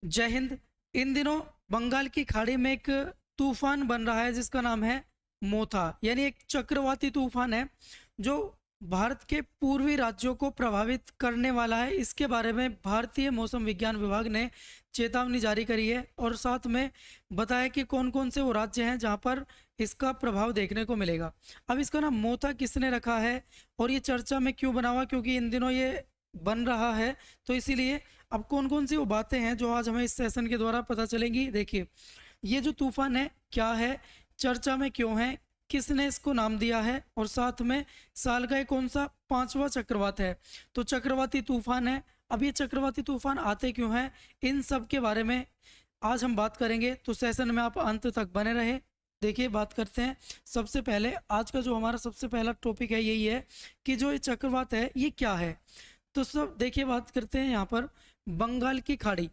जय हिंद। इन दिनों बंगाल की खाड़ी में एक तूफान बन रहा है जिसका नाम है मोथा, यानी एक चक्रवाती तूफान है जो भारत के पूर्वी राज्यों को प्रभावित करने वाला है। इसके बारे में भारतीय मौसम विज्ञान विभाग ने चेतावनी जारी करी है और साथ में बताया कि कौन कौन से वो राज्य हैं जहां पर इसका प्रभाव देखने को मिलेगा। अब इसका नाम मोथा किसने रखा है और ये चर्चा में क्यों बना हुआ, क्योंकि इन दिनों ये बन रहा है, तो इसीलिए अब कौन कौन सी वो बातें हैं जो आज हमें इस सेशन के द्वारा पता चलेंगी। देखिए, ये जो तूफान है क्या है, चर्चा में क्यों है, किसने इसको नाम दिया है और साथ में साल का ये कौन सा पांचवा चक्रवात है। तो चक्रवाती तूफान है। अब ये चक्रवाती तूफान आते क्यों हैं, इन सब के बारे में आज हम बात करेंगे, तो सेशन में आप अंत तक बने रहे। देखिए, बात करते हैं। सबसे पहले आज का जो हमारा सबसे पहला टॉपिक है यही है कि जो ये चक्रवात है ये क्या है। तो सब देखिए, बात करते हैं यहाँ पर बंगाल की खाड़ी।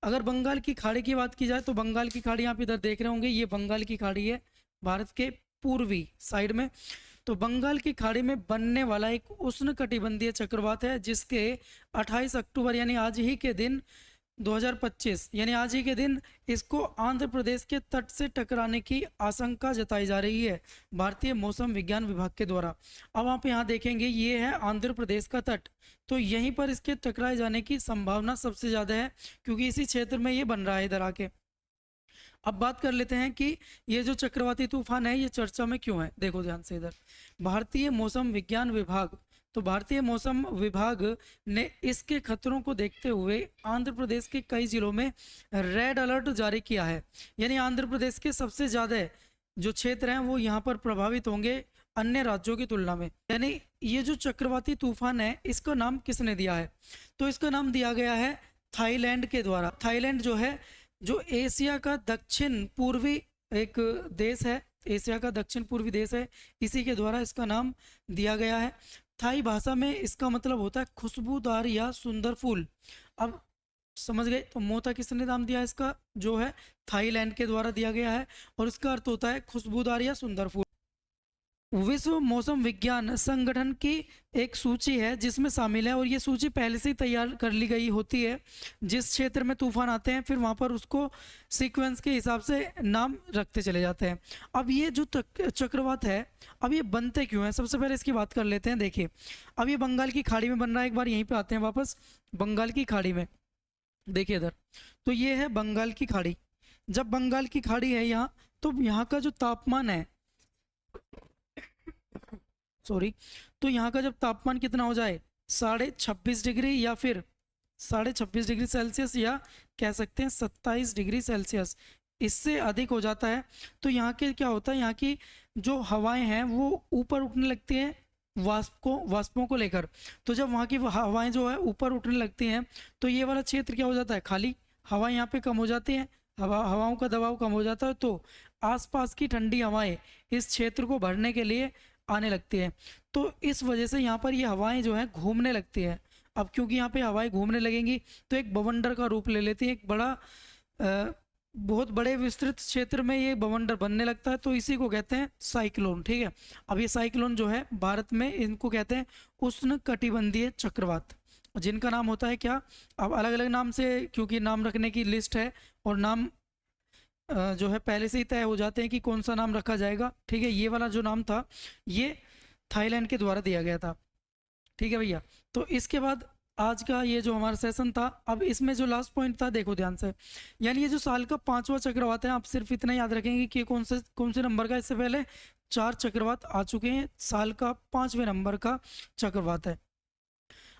अगर बंगाल की खाड़ी की बात की जाए तो बंगाल की खाड़ी आप इधर देख रहे होंगे, ये बंगाल की खाड़ी है भारत के पूर्वी साइड में। तो बंगाल की खाड़ी में बनने वाला एक उष्णकटिबंधीय चक्रवात है जिसके 28 अक्टूबर यानी आज ही के दिन 2025 यानी आज ही के दिन इसको आंध्र प्रदेश के तट से टकराने की आशंका जताई जा रही है भारतीय मौसम विज्ञान विभाग के द्वारा। अब आप यहाँ देखेंगे, ये है आंध्र प्रदेश का तट, तो यहीं पर इसके टकराए जाने की संभावना सबसे ज़्यादा है क्योंकि इसी क्षेत्र में ये बन रहा है इधर आके। अब बात कर लेते हैं कि ये जो चक्रवाती तूफान है ये चर्चा में क्यों है। देखो ध्यान से इधर, भारतीय मौसम विज्ञान विभाग, तो भारतीय मौसम विभाग ने इसके खतरों को देखते हुए आंध्र प्रदेश के कई जिलों में रेड अलर्ट जारी किया है। यानी आंध्र प्रदेश के सबसे ज़्यादा जो क्षेत्र हैं वो यहाँ पर प्रभावित होंगे अन्य राज्यों की तुलना में। यानी ये जो चक्रवाती तूफान है इसका नाम किसने दिया है, तो इसका नाम दिया गया है थाईलैंड के द्वारा। थाईलैंड जो है जो एशिया का दक्षिण पूर्वी एक देश है, एशिया का दक्षिण पूर्वी देश है, इसी के द्वारा इसका नाम दिया गया है। थाई भाषा में इसका मतलब होता है खुशबूदार या सुंदर फूल। अब समझ गए, तो मोथा किसने नाम दिया इसका, जो है थाईलैंड के द्वारा दिया गया है और इसका अर्थ होता है खुशबूदार या सुंदर फूल। विश्व मौसम विज्ञान संगठन की एक सूची है जिसमें शामिल है और ये सूची पहले से ही तैयार कर ली गई होती है। जिस क्षेत्र में तूफान आते हैं फिर वहाँ पर उसको सीक्वेंस के हिसाब से नाम रखते चले जाते हैं। अब ये जो चक्रवात है, अब ये बनते क्यों हैं, सबसे पहले इसकी बात कर लेते हैं। देखिए, अब ये बंगाल की खाड़ी में बन रहा है। एक बार यहीं पर आते हैं वापस बंगाल की खाड़ी में। देखिए इधर, तो ये है बंगाल की खाड़ी। जब बंगाल की खाड़ी है यहाँ, तो यहाँ का जो तापमान है, सॉरी, तो यहाँ का जब तापमान कितना हो जाए 26.5 डिग्री या फिर 26.5 डिग्री सेल्सियस या कह सकते हैं 27 डिग्री सेल्सियस, इससे अधिक हो जाता है तो यहाँ के क्या होता है, यहाँ की जो हवाएं हैं वो ऊपर उठने लगती हैं वाष्पों को लेकर। तो जब वहाँ की हवाएं जो है ऊपर उठने लगती हैं तो ये वाला क्षेत्र क्या हो जाता है, खाली, हवाएं यहाँ पे कम हो जाती हैं, हवाओं का दबाव कम हो जाता है, तो आसपास की ठंडी हवाएं इस क्षेत्र को भरने के लिए आने लगती है। तो इस वजह से यहाँ पर ये हवाएं जो हैं घूमने लगती हैं। अब क्योंकि यहाँ पे हवाएं घूमने लगेंगी तो एक बवंडर का रूप ले लेती है, एक बड़ा बहुत बड़े विस्तृत क्षेत्र में ये बवंडर बनने लगता है, तो इसी को कहते हैं साइक्लोन। ठीक है, अब ये साइक्लोन जो है भारत में इनको कहते हैं उष्ण कटिबंधीय चक्रवात, जिनका नाम होता है क्या, अब अलग अलग नाम से, क्योंकि नाम रखने की लिस्ट है और नाम जो है पहले से ही तय हो जाते हैं कि कौन सा नाम रखा जाएगा। ठीक है, ये वाला जो नाम था ये थाईलैंड के द्वारा दिया गया था। ठीक है भैया, तो इसके बाद आज का ये जो हमारा सेशन था, अब इसमें जो लास्ट पॉइंट था देखो ध्यान से, यानी ये जो साल का पांचवा चक्रवात है, आप सिर्फ इतना याद रखेंगे कि कौन से नंबर का, इससे पहले 4 चक्रवात आ चुके हैं, साल का 5वें नंबर का चक्रवात है।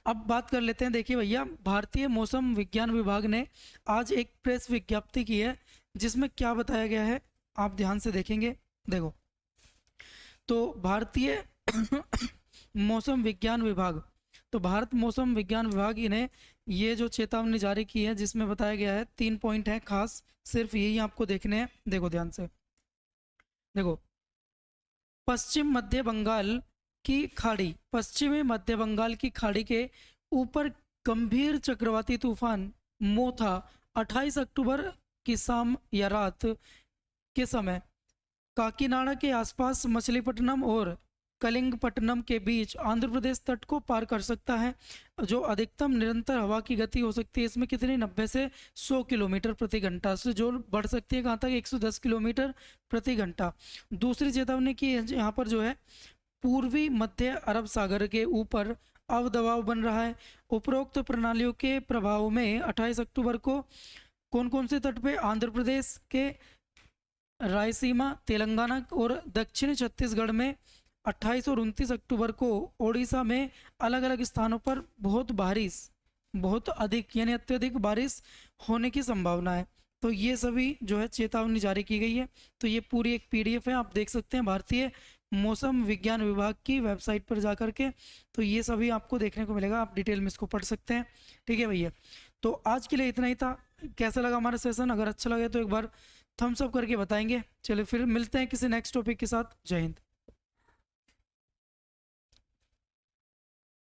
अब बात कर लेते हैं। देखिए भैया, भारतीय मौसम विज्ञान विभाग ने आज एक प्रेस विज्ञप्ति की है जिसमें क्या बताया गया है, आप ध्यान से देखेंगे। देखो, तो भारतीय मौसम विज्ञान विभाग, तो भारत मौसम विज्ञान विभाग ने ये जो चेतावनी जारी की है जिसमें बताया गया है 3 पॉइंट है खास, सिर्फ यही आपको देखने हैं। देखो ध्यान से, देखो, पश्चिम मध्य बंगाल की खाड़ी, पश्चिमी मध्य बंगाल की खाड़ी के ऊपर गंभीर चक्रवाती तूफान मोथा 28 अक्टूबर की शाम या रात के समय काकीनाडा के आसपास मछलीपट्टनम और कलिंगपट्टनम के बीच आंध्र प्रदेश तट को पार कर सकता है। जो अधिकतम निरंतर हवा की गति हो सकती है इसमें कितनी, 90 से 100 किलोमीटर प्रति घंटा से जो बढ़ सकती है कहाँ तक, 110 किलोमीटर प्रति घंटा। दूसरी चेतावनी की यहाँ पर जो है, पूर्वी मध्य अरब सागर के ऊपर अवदबाव बन रहा है। उपरोक्त प्रणालियों के प्रभाव में 28 अक्टूबर को कौन कौन से तट पे, आंध्र प्रदेश के रायसीमा, तेलंगाना और दक्षिणी छत्तीसगढ़ में 28 और 29 अक्टूबर को ओडिशा में अलग अलग स्थानों पर बहुत अधिक यानी अत्यधिक बारिश होने की संभावना है। तो ये सभी जो है चेतावनी जारी की गई है। तो ये पूरी एक पीडीएफ है, आप देख सकते हैं भारतीय मौसम विज्ञान विभाग की वेबसाइट पर जा करके। तो ये सभी आपको देखने को मिलेगा, आप डिटेल में इसको पढ़ सकते हैं। ठीक है भैया, तो आज के लिए इतना ही था। कैसा लगा हमारा सेशन, अगर अच्छा लगे तो एक बार थम्स अप करके बताएंगे। चलिए फिर मिलते हैं किसी नेक्स्ट टॉपिक के साथ। जय हिंद।